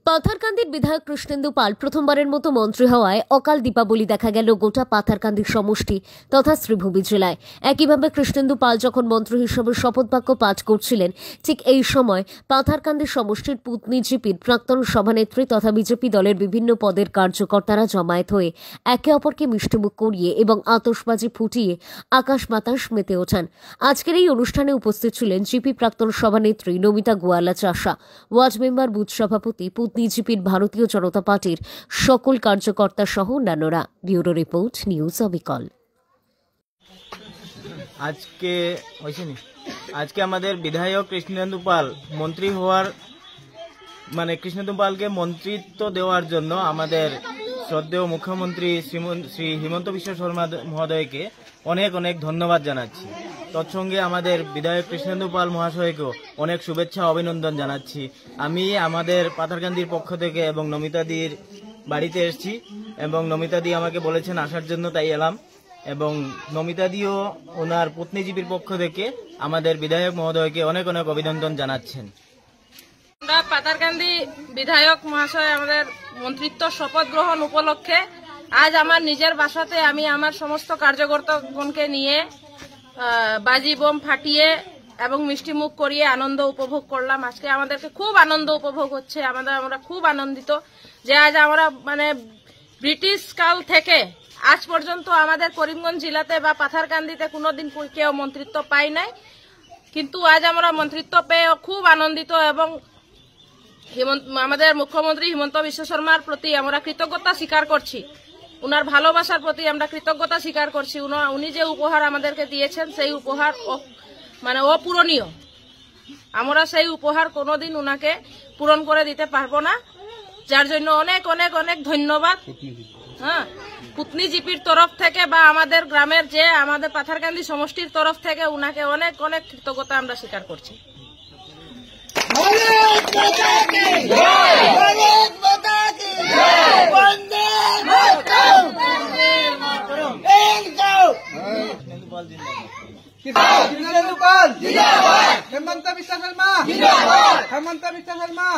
পাথারকান্দির বিধায়ক কৃষ্ণেন্দু পাল প্রথমবারের মতো মন্ত্রী হওয়ায় অকাল দীপাবলি দেখা গেল গোটা পাথারকান্দির সমষ্টি তথা শ্রীভূমি জেলায়। একইভাবে কৃষ্ণেন্দু পাল যখন মন্ত্রী হিসেবে শপথ বাক্য পাঠ করছিলেন, ঠিক এই সময় পাথারকান্দির সমষ্টির পুতনি জিপির প্রাক্তন সভানেত্রী তথা বিজেপি দলের বিভিন্ন পদের কার্যকর্তারা জমায়েত হয়ে একে অপরকে মিষ্টিমুখ করিয়ে এবং আতশবাজি ফুটিয়ে আকাশ বাতাস মেতে ওঠান। আজকের এই অনুষ্ঠানে উপস্থিত ছিলেন জিপি প্রাক্তন সভানেত্রী নমিতা গোয়ালা চাষা, ওয়ার্ড মেম্বার, বুথ সভাপতি, বিজেপির ভারতীয় জনতা পার্টির সকল কার্যকর্তা সহ অন্যান্যরা। ব্যুরো রিপোর্ট, নিউজ অবিকল। আজকে আমাদের বিধায়ক কৃষ্ণেন্দু পাল মন্ত্রী হওয়ার কৃষ্ণেন্দু পালকে মন্ত্রিত্ব দেওয়ার জন্য আমাদের শ্রদ্ধেয় মুখ্যমন্ত্রী শ্রী হিমন্ত বিশ্ব শর্মা মহোদয়কে অনেক অনেক ধন্যবাদ জানাচ্ছি। তৎসঙ্গে আমাদের বিধায়ক কৃষ্ণেন্দু পাল মহাশয়কেও অনেক শুভেচ্ছা অভিনন্দন জানাচ্ছি। আমি আমাদের পাথারকান্দির পক্ষ থেকে এবং নমিতাদির বাড়িতে এসেছি এবং নমিতাদি আমাকে বলেছেন আসার জন্য, তাই এলাম। এবং নমিতাদিও ওনার পত্নীজীবীর পক্ষ থেকে আমাদের বিধায়ক মহোদয়কে অনেক অনেক অভিনন্দন জানাচ্ছেন। আমরা পাথারকান্দি বিধায়ক মহাশয় আমাদের মন্ত্রিত্ব শপথ গ্রহণ উপলক্ষে আজ আমার নিজের বাসাতে আমি আমার সমস্ত কার্যকর্তাগণকে নিয়ে বাজি বোম ফাটিয়ে এবং মিষ্টিমুখ করিয়ে আনন্দ উপভোগ করলাম। আজকে আমাদেরকে খুব আনন্দ উপভোগ হচ্ছে। আমরা খুব আনন্দিত যে আজ আমরা ব্রিটিশ কাল থেকে আজ পর্যন্ত আমাদের করিমগঞ্জ জেলাতে বা পাথারকান্দিতে কোনোদিন কেউ মন্ত্রিত্ব পাই নাই, কিন্তু আজ আমরা মন্ত্রিত্ব পেয়ে খুব আনন্দিত এবং আমাদের মুখ্যমন্ত্রী হিমন্ত বিশ্ব শর্মার প্রতি আমরা কৃতজ্ঞতা স্বীকার করছি। উনার ভালোবাসার প্রতি আমরা কৃতজ্ঞতা স্বীকার করছি। উনি যে উপহার আমাদেরকে দিয়েছেন সেই উপহার অপূরণীয়। আমরা সেই উপহার কোনোদিন উনাকে পূরণ করে দিতে পারবো না, যার জন্য অনেক অনেক অনেক ধন্যবাদ। পুতনি জিপির তরফ থেকে বা আমাদের গ্রামের যে আমাদের পাথারকান্দি সমষ্টির তরফ থেকে উনাকে অনেক অনেক কৃতজ্ঞতা আমরা স্বীকার করছি। কৃষ্ণেন্দু পাল জিন্দাবাদ, হেমন্ত বিশ্ব শর্মা জিন্দাবাদ, হেমন্ত বিশ্ব শর্মা।